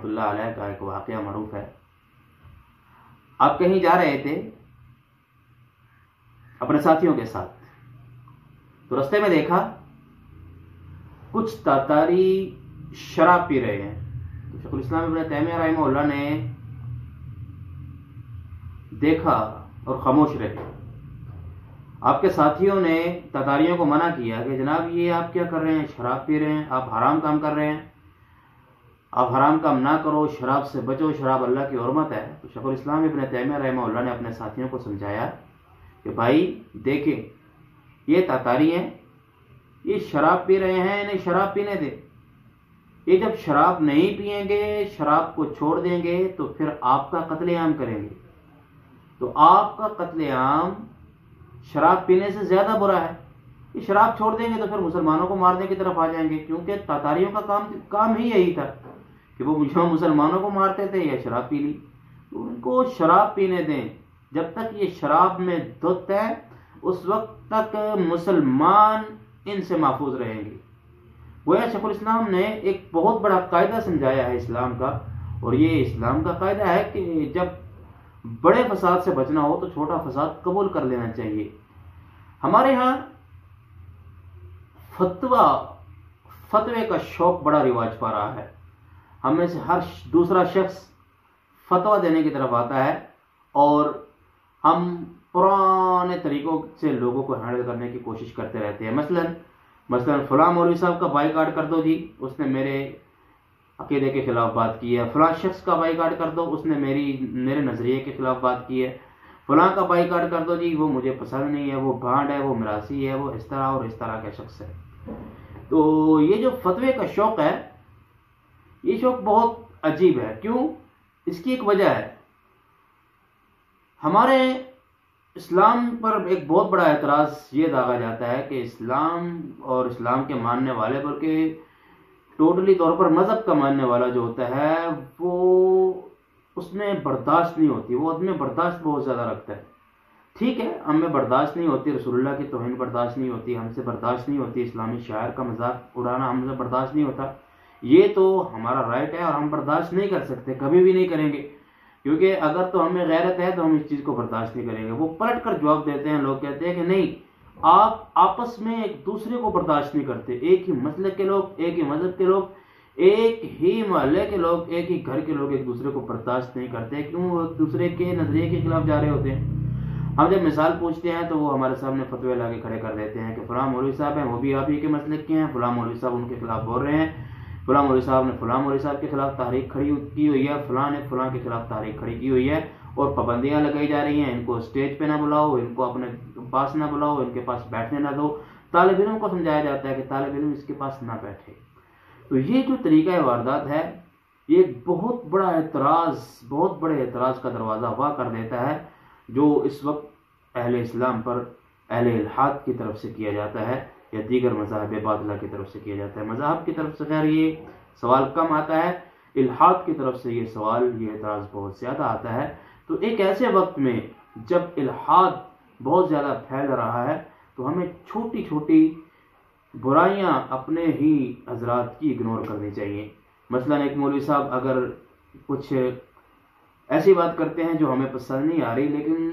اللہ علیہ کا ایک واقعہ معروف ہے۔ آپ کہیں جا رہے تھے اپنے ساتھیوں کے ساتھ، تو رستے میں دیکھا کچھ تاتاری شراب پی رہے ہیں، تو شیخ الاسلام ابن تیمیہ رحمہ اللہ نے دیکھا اور خاموش رہے۔ آپ کے ساتھیوں نے تاتاریوں کو منع کیا کہ جناب یہ آپ کیا کر رہے ہیں، شراب پی رہے ہیں، آپ حرام کام کر رہے ہیں، آپ حرام کام نہ کرو، شراب سے بچو، شراب اللہ کی حرمت ہے۔ تو شیخ الاسلام ابن تیمیہ رحمہ اللہ نے اپنے ساتھیوں کو سمجھایا کہ بھائی دیکھیں، یہ تاتاری ہیں، یہ شراب پی رہے ہیں، انہیں شراب پینے دیں۔ یہ جب شراب نہیں پئیں گے، شراب کو چھوڑ دیں گے تو پھر آپ کا قتل عام کریں گے، تو آپ کا قتل عام شراب پینے سے زیادہ برا ہے۔ یہ شراب چھوڑ دیں گے تو پھر مسلمانوں کو مارنے کی طرف آ جائیں گے، کیونکہ تاتاریوں کا کام ہی یہی تھا کہ وہ مسلمانوں کو مارتے تھے یا شراب پی لی۔ تو ان کو شراب پینے دیں، جب تک یہ شراب میں دھت ہے اس وقت تک مسلمان ان سے محفوظ رہیں گے۔ گویا شیخ الاسلام نے ایک بہت بڑا قاعدہ سمجھایا ہے اسلام کا، اور یہ اسلام کا قاعدہ ہے کہ جب بڑے فساد سے بچنا ہو تو چھوٹا فساد قبول کر لینا چاہیے۔ ہمارے ہاں فتوے کا شوق بڑا رواج پا رہا ہے۔ ہم میں سے ہر دوسرا شخص فتویٰ دینے کی طرف آتا ہے، اور ہم پرانے طریقوں سے لوگوں کو ہینڈل کرنے کی کوشش کرتے رہتے ہیں۔ مثلا فلاں مولوی صاحب کا بائیکاٹ کر دو جی، اس نے میرے عقیدے کے خلاف بات کی ہے، فلاں شخص کا بائیکاٹ کر دو، اس نے میرے نظریے کے خلاف بات کی ہے، فلاں کا بائیکاٹ کر دو جی، وہ مجھے پسند نہیں ہے، وہ بھانڈ ہے، وہ مراسی ہے، وہ اس طرح اور اس طرح کا شخص ہے۔ تو یہ جو فتوے کا شوق ہے، یہ شوق بہت عجیب ہے۔ کیوں؟ اس کی ایک وجہ ہے، ہمارے اسلام پر ایک بہت بڑا اعتراض یہ داغا جاتا ہے کہ اسلام اور اسلام کے ماننے والے، بلکہ ٹوٹلی طور پر مذہب کا ماننے والا جو ہوتا ہے وہ اس میں برداشت نہیں ہوتی، وہ عدم برداشت بہت زیادہ رکھتا ہے۔ ٹھیک ہے، ہم میں برداشت نہیں ہوتی، رسول اللہ کی توہین برداشت نہیں ہوتی، ہم سے برداشت نہیں ہوتی، اسلامی شاعر کا مذاق اڑانا ہم سے برداشت نہیں ہوتا، یہ تو ہمارا رائٹ ہے اور ہم برداشت نہیں کر سکتے، کبھی بھی نہیں کریں گے، کیونکہ اگر تو ہمیں غیرت ہے تو ہم اس چیز کو برداشت نہیں کریں گے۔ وہ پلٹ کر جواب دیتے ہیں، لوگ کہتے ہیں کہ نہیں، آپ آپس میں ایک دوسرے کو برداشت نہیں کرتے، ایک ہی مسلک کے لوگ، ایک ہی مذہب کے لوگ، ایک ہی محلے کے لوگ، ایک ہی گھر کے لوگ ایک دوسرے کو برداشت نہیں کرتے، کیوں؟ وہ ایک دوسرے کے نظریے کے خلاف جا رہے ہوتے ہیں۔ ہم جب مثال پوچھتے ہیں تو وہ ہمارے سامنے فتوے لا کے کھڑے کر دیتے ہیں کہ فلاں مولوی صاحب ہیں، وہ بھی آپ ہی کے مسلک کے ہیں، فلاں مولوی صاحب ان کے خلاف بول رہے ہیں، فلاں مولوی صاحب نے فلاں مولوی صاحب کے خلاف تحریک کھڑی کی ہوئی ہے، فلاں نے فلاں کے خلاف تحریک کھڑی کی ہوئی ہے، اور پابندیاں لگائی جا رہی ہیں، ان کو اسٹیج پہ نہ بلاؤ، ان کو اپنے پاس نہ بلاؤ، ان کے پاس بیٹھنے نہ دو۔ طالب علم کو سمجھایا جاتا ہے کہ طالب علم اس کے پاس نہ بیٹھے۔ تو یہ جو طریقہ واردات ہے، یہ ایک بہت بڑے اعتراض کا دروازہ ہوا کر دیتا ہے، جو اس وقت اہل اسلام پر اہل الحاد کی طرف سے کیا جاتا ہے، یا دیگر مذاہب باطلہ کی طرف سے کیا جاتا ہے۔ مذاہب کی طرف سے خیر یہ سوال کم آتا ہے، الحاد کی طرف سے یہ اعتراض بہت زیادہ آتا ہے۔ تو ایک ایسے وقت میں جب الحاد بہت زیادہ پھیل رہا ہے تو ہمیں چھوٹی چھوٹی برائیاں اپنے ہی حضرات کی اگنور کرنی چاہیے۔ مثلا ایک مولوی صاحب اگر کچھ ایسی بات کرتے ہیں جو ہمیں پسند نہیں آ رہی، لیکن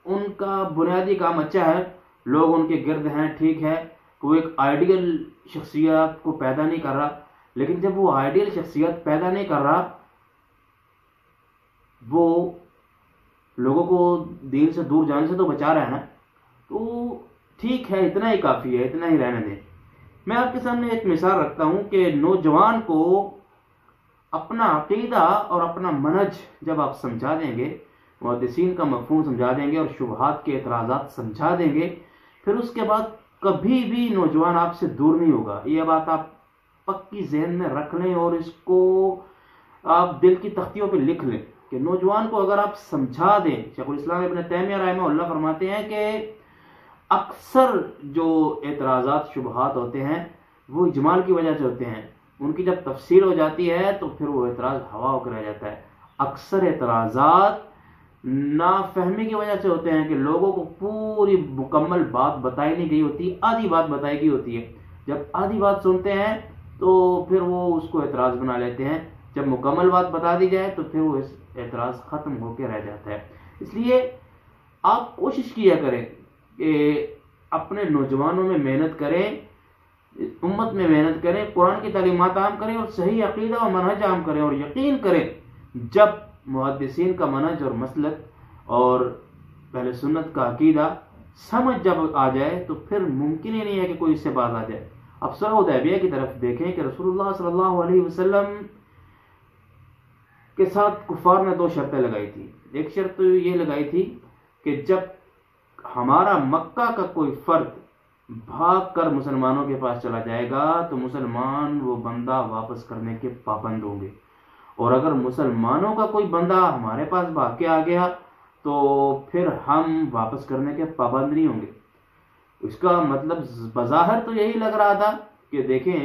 ان کا بنیادی کام اچھا ہے، لوگ ان کے گرد ہیں، ٹھیک ہے، وہ ایک آئیڈیل شخصیت کو پیدا نہیں کر رہا، لیکن جب وہ آئیڈیل شخصیت پیدا نہیں کر رہا، وہ لوگوں کو دین سے دور جانے سے تو بچا رہا ہے نا، تو ٹھیک ہے، اتنا ہی کافی ہے، اتنا ہی رہنے دیں۔ میں آپ کے سامنے ایک مثال رکھتا ہوں کہ نوجوان کو اپنا عقیدہ اور اپنا منہج جب آپ سمجھا دیں گے، محدثین کا مفہوم سمجھا دیں گے اور شبہات کے اعتراضات سمجھا دیں گے، پھر اس کے بعد کبھی بھی نوجوان آپ سے دور نہیں ہوگا۔ یہ بات آپ پکی ذہن میں رکھ لیں اور اس کو آپ دل کی تختیوں پہ لکھ لیں کہ نوجوان کو اگر آپ سمجھا دیں، شیخ الاسلام ابن تیمیہ رحمہ اللہ فرماتے ہیں کہ اکثر جو اعتراضات شبہات ہوتے ہیں وہ اجمال کی وجہ سے ہوتے ہیں، ان کی جب تفصیل ہو جاتی ہے تو پھر وہ اعتراض ہوا ہو کر رہ جاتا ہے۔ اکثر اعتراضات نافہمی کی وجہ سے ہوتے ہیں کہ لوگوں کو پوری مکمل بات بتائی نہیں گئی ہوتی، آدھی بات بتائی گئی ہوتی ہے، جب آدھی بات سنتے ہیں تو پھر وہ اس کو اعتراض بنا لیتے ہیں۔ جب مکمل بات بتا دی جائے تو پھر وہ اعتراض ختم ہو کے رہ جاتا ہے۔ اس لیے آپ کوشش کیا کریں کہ اپنے نوجوانوں میں محنت کریں، امت میں محنت کریں، قرآن کی تعلیمات عام کریں اور صحیح عقیدہ و منہج عام کریں، اور یقین کریں جب محدثین کا منہج اور مسلک اور پہلے سنت کا عقیدہ سمجھ جب آ جائے تو پھر ممکن ہی نہیں ہے کہ کوئی اس سے باز آ جائے۔ اب صلح حدیبیہ کی طرف دیکھیں کہ رسول اللہ صلی اللہ علیہ وسلم کے ساتھ کفار نے 2 شرطیں لگائی تھی۔ ایک شرط تو یہ لگائی تھی کہ جب ہمارا مکہ کا کوئی فرد بھاگ کر مسلمانوں کے پاس چلا جائے گا تو مسلمان وہ بندہ واپس کرنے کے پابند ہوں گے، اور اگر مسلمانوں کا کوئی بندہ ہمارے پاس بھاگ کے آ گیا تو پھر ہم واپس کرنے کے پابند نہیں ہوں گے۔ اس کا مطلب بظاہر تو یہی لگ رہا تھا کہ دیکھیں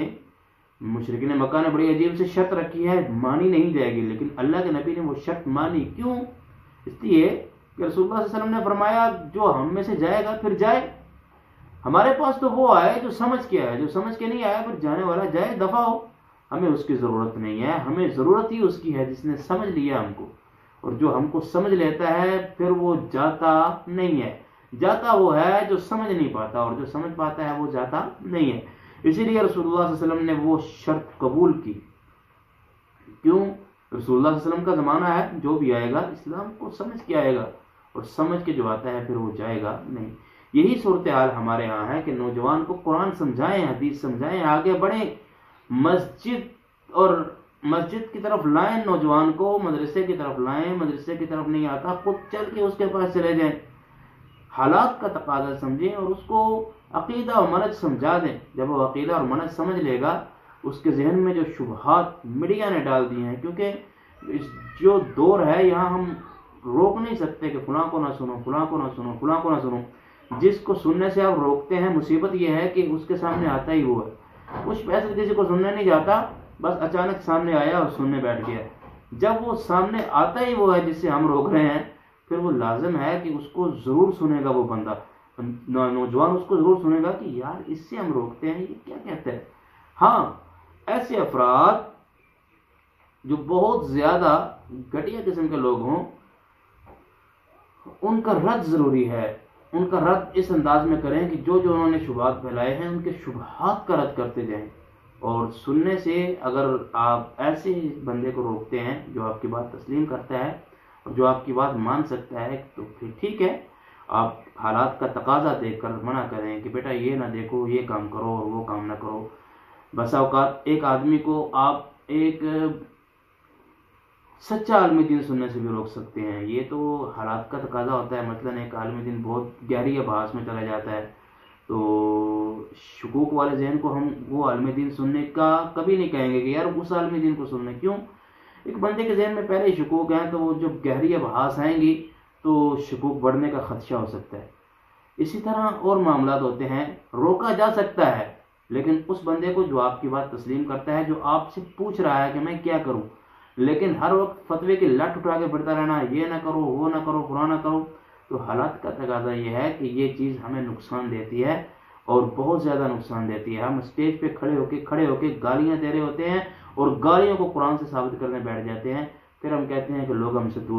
مشرکین مکہ نے بڑی عجیب سے شرط رکھی ہے، مانی نہیں جائے گی، لیکن اللہ کے نبی نے وہ شرط مانی۔ کیوں؟ اس لیے کہ رسول اللہ صلی اللہ علیہ وسلم نے فرمایا جو ہم میں سے جائے گا پھر جائے، ہمارے پاس تو وہ آئے جو سمجھ کے آئے، جو سمجھ کے نہیں آیا پھر جانے والا جائے، دفع ہو، ہمیں اس کی ضرورت نہیں ہے، ہمیں ضرورت ہی اس کی ہے جس نے سمجھ لیا ہم کو، اور جو ہم کو سمجھ لیتا ہے پھر وہ جاتا نہیں ہے، جاتا وہ ہے جو سمجھ نہیں پاتا، اور جو سمجھ پاتا ہے وہ جاتا نہیں ہے۔ اسی لیے رسول اللہ صلی اللہ علیہ وسلم نے وہ شرط قبول کی۔ کیوں؟ رسول اللہ صلی اللہ علیہ وسلم کا زمانہ ہے، جو بھی آئے گا اسلام کو سمجھ کے آئے گا، اور سمجھ کے جو آتا ہے پھر وہ جائے گا نہیں۔ یہی صورتحال ہمارے ہاں ہے کہ نوجوان کو قرآن سمجھائیں، حدیث سمجھائیں، آگے بڑھیں، مسجد کی طرف لائیں، نوجوان کو مدرسے کی طرف لائیں، مدرسے کی طرف نہیں آتا خود چل کے اس کے پاس چلے جائیں، حالات کا تقاضا سمجھیں اور اس کو عقیدہ اور منہج سمجھا دیں۔ جب وہ عقیدہ اور منہج سمجھ لے گا، اس کے ذہن میں جو شبہات میڈیا نے ڈال دی ہیں، کیونکہ جو دور ہے یہاں ہم روک نہیں سکتے کہ فلاں کو نہ سنو، فلاں کو نہ سنو، فلاں کو نہ سنو، جس کو سننے سے آپ روکتے ہیں مصیبت یہ ہے کہ اس کے سامنے آتا ہی وہ ہے، کچھ پیسے کسی کو سننے نہیں جاتا، بس اچانک سامنے آیا اور سننے بیٹھ گیا۔ جب وہ سامنے آتا ہی وہ ہے جس سے ہم روک رہے ہیں، پھر وہ لازم ہے کہ اس کو ضرور سنے گا، وہ بندہ نوجوان اس کو ضرور سنے گا کہ یار اس سے ہم روکتے ہیں، یہ کیا کہتا ہے۔ ہاں، ایسے افراد جو بہت زیادہ گھٹیا قسم کے لوگ ہوں، ان کا رد ضروری ہے، ان کا رد اس انداز میں کریں کہ جو انہوں نے شبہات پھیلائے ہیں ان کے شبہات کا رد کرتے جائیں، اور سننے سے اگر آپ ایسے بندے کو روکتے ہیں جو آپ کی بات تسلیم کرتا ہے اور جو آپ کی بات مان سکتا ہے تو پھر ٹھیک ہے، آپ حالات کا تقاضا دیکھ کر منع کریں کہ بیٹا یہ نہ دیکھو، یہ کام کرو اور وہ کام نہ کرو۔ بسا اوقات ایک آدمی کو آپ ایک سچا عالم دین سننے سے بھی روک سکتے ہیں، یہ تو حالات کا تقاضا ہوتا ہے۔ مثلاً ایک عالم دین بہت گہری ابحاث میں چلا جاتا ہے تو شکوک والے ذہن کو ہم وہ عالم دین سننے کا کبھی نہیں کہیں گے کہ یار اس عالم دین کو سننا۔ کیوں؟ ایک بندے کے ذہن میں پہلے ہی شکوک ہیں تو وہ جب گہری ابحاث آئیں گی تو شکوک بڑھنے کا خدشہ ہو سکتا ہے۔ اسی طرح اور معاملات ہوتے ہیں، روکا جا سکتا ہے، لیکن اس بندے کو جو آپ کی بات تسلیم کرتا ہے، جو آپ سے پوچھ رہا ہے کہ میں کیا کروں، لیکن ہر وقت فتوے کی لٹ اٹھا کے پھرتا رہنا، یہ نہ کرو، وہ نہ کرو، فلاں نہ کرو، تو حالات کا تقاضا یہ ہے کہ یہ چیز ہمیں نقصان دیتی ہے اور بہت زیادہ نقصان دیتی ہے۔ ہم اسٹیج پہ کھڑے ہو کے گالیاں دے رہے ہوتے ہیں اور گالیوں کو قرآن سے ثابت کرنے بیٹھ جاتے ہیں، پھر ہم کہتے ہیں کہ لوگ ہم سے دور